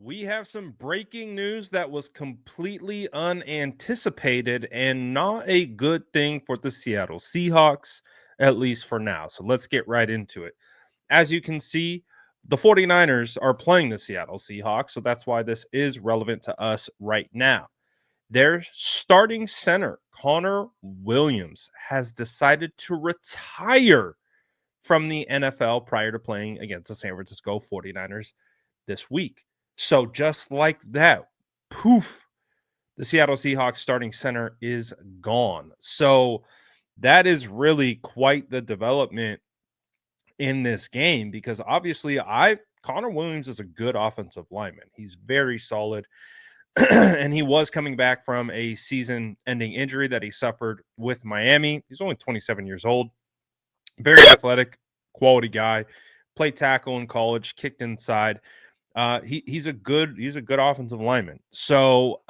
We have some breaking news that was completely unanticipated and not a good thing for the Seattle Seahawks, at least for now. So let's get right into it. As you can see, the 49ers are playing the Seattle Seahawks. So that's why this is relevant to us right now. Their starting center, Connor Williams, has decided to retire from the NFL prior to playing against the San Francisco 49ers this week. So just like that, poof, the Seattle Seahawks starting center is gone. So that is really quite the development in this game because obviously Connor Williams is a good offensive lineman. He's very solid. And he was coming back from a season-ending injury that he suffered with Miami. He's only 27 years old. Very athletic, quality guy. Played tackle in college, kicked inside. He's a good offensive lineman. So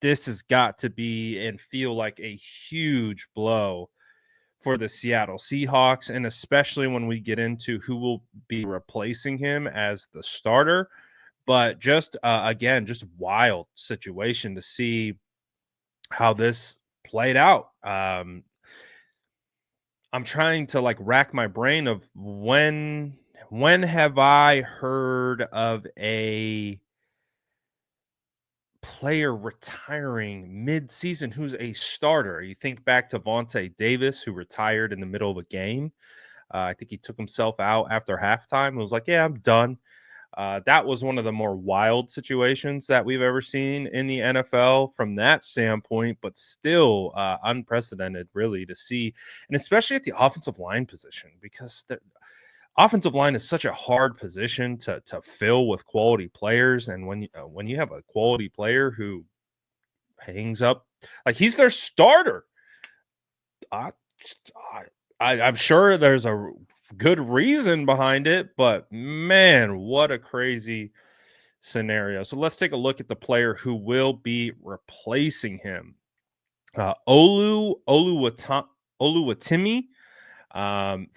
this has got to be and feel like a huge blow for the Seattle Seahawks, and especially when we get into who will be replacing him as the starter. But just again, just wild situation to see how this played out. I'm trying to like rack my brain of when have I heard of a player retiring mid-season who's a starter? You think back to Vontae Davis, who retired in the middle of a game. I think he took himself out after halftime and was like, yeah, I'm done. That was one of the more wild situations that we've ever seen in the NFL from that standpoint, but still unprecedented, really, to see, and especially at the offensive line position, because the offensive line is such a hard position to fill with quality players, and when you have a quality player who hangs up, like he's their starter, I, I'm sure there's a good reason behind it, but man, what a crazy scenario. So let's take a look at the player who will be replacing him. Oluwatimi,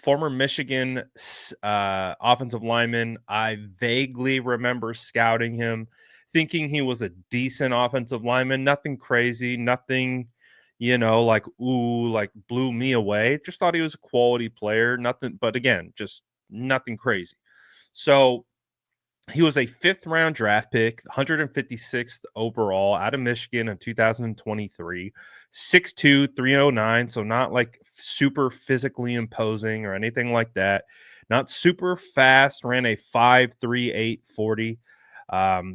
former Michigan offensive lineman. I vaguely remember scouting him, thinking he was a decent offensive lineman. Nothing crazy, nothing, like, ooh, like blew me away. Just thought he was a quality player. Nothing, but again, just nothing crazy. So he was a fifth round draft pick, 156th overall out of Michigan in 2023, 6'2, 309. So not like super physically imposing or anything like that. Not super fast, ran a 5'3", 40.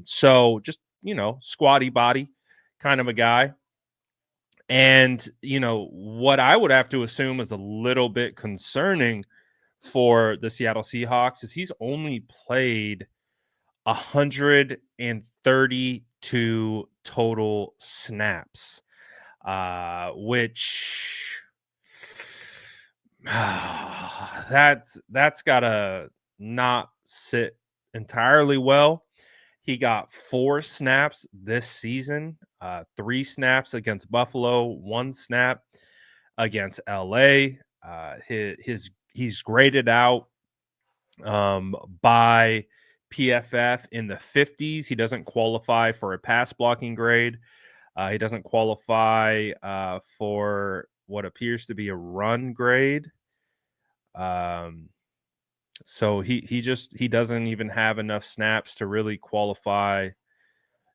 So just, squatty body kind of a guy. And, what I would have to assume is a little bit concerning for the Seattle Seahawks is he's only played 132 total snaps, which that's gotta not sit entirely well. He got 4 snaps this season, 3 snaps against Buffalo, 1 snap against LA. He's graded out by PFF in the 50s. He doesn't qualify for a pass blocking grade. He doesn't qualify for what appears to be a run grade. So he doesn't even have enough snaps to really qualify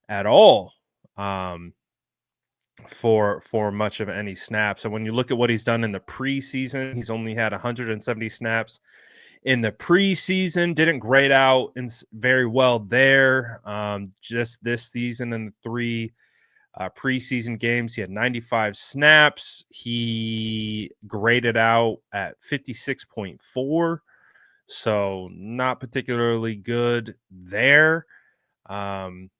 at all for much of any snaps. So when you look at what he's done in the preseason, he's only had 170 snaps in the preseason, didn't grade out very well there. Just this season in the 3 preseason games, he had 95 snaps. He graded out at 56.4, so not particularly good there. I'm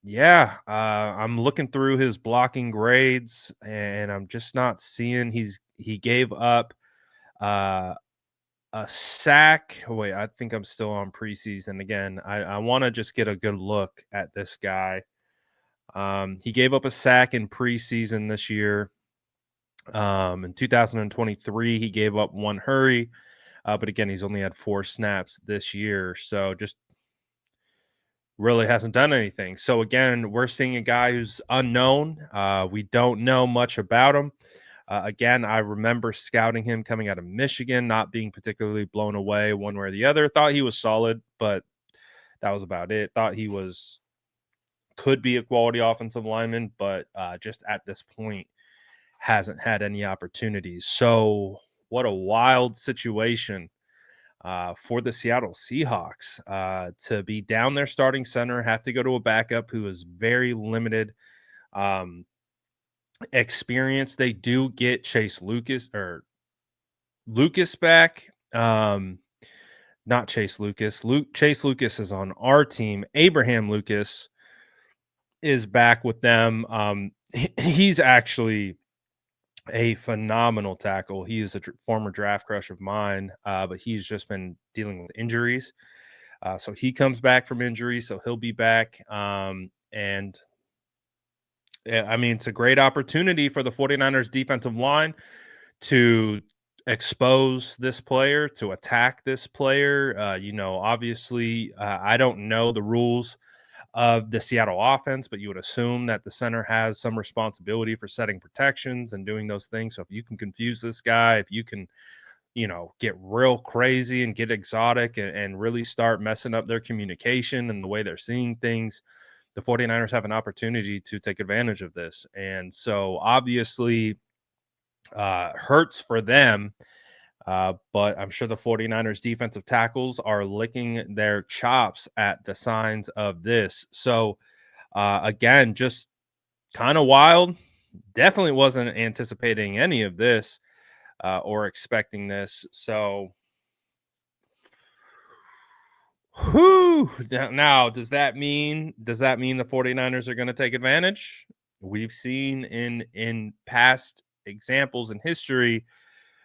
looking through his blocking grades, and I'm just not seeing he gave up a sack. Wait, I think I'm still on preseason again. I want to just get a good look at this guy. He gave up a sack in preseason this year. In 2023, he gave up 1 hurry, but again, he's only had 4 snaps this year. So just really hasn't done anything. So again, we're seeing a guy who's unknown. We don't know much about him. Again, I remember scouting him coming out of Michigan, not being particularly blown away one way or the other. Thought he was solid, but that was about it. Thought he could be a quality offensive lineman, but just at this point hasn't had any opportunities. So what a wild situation for the Seattle Seahawks to be down their starting center, have to go to a backup who is very limited um, experience. They do get Lucas back. Not Chase Lucas. Chase Lucas is on our team. Abraham Lucas is back with them. He's actually a phenomenal tackle. He is a former draft crush of mine, but he's just been dealing with injuries. So he comes back from injury, so he'll be back. And yeah, I mean, it's a great opportunity for the 49ers defensive line to expose this player, to attack this player. Obviously, I don't know the rules of the Seattle offense, but you would assume that the center has some responsibility for setting protections and doing those things. So if you can confuse this guy, if you can, get real crazy and get exotic and really start messing up their communication and the way they're seeing things, the 49ers have an opportunity to take advantage of this. And so obviously, hurts for them. But I'm sure the 49ers defensive tackles are licking their chops at the signs of this. So, again, just kind of wild. Definitely wasn't anticipating any of this or expecting this. So, whew, now does that mean the 49ers are going to take advantage? We've seen in past examples in history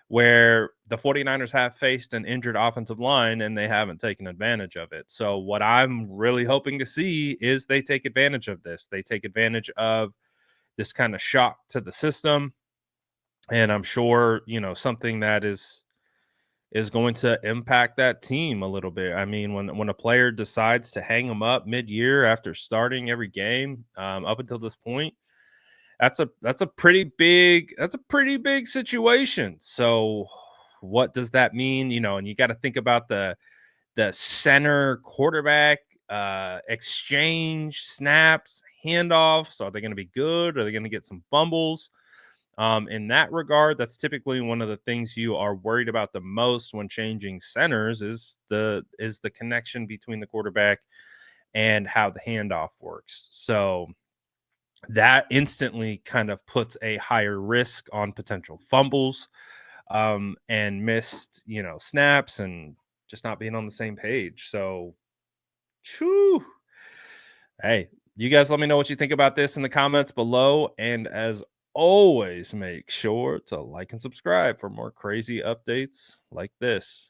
where the 49ers have faced an injured offensive line and they haven't taken advantage of it. So what I'm really hoping to see is they take advantage of this. They take advantage of this kind of shock to the system. And I'm sure, something that is going to impact that team a little bit. I mean, when a player decides to hang them up mid-year after starting every game up until this point, that's a pretty big situation. So what does that mean? And you got to think about the center quarterback exchange, snaps, handoffs. Are they going to be good? Are they going to get some fumbles? In that regard, that's typically one of the things you are worried about the most when changing centers is the connection between the quarterback and how the handoff works. So that instantly kind of puts a higher risk on potential fumbles and missed, snaps and just not being on the same page. So, whew, hey, you guys let me know what you think about this in the comments below. And as always, make sure to like and subscribe for more crazy updates like this.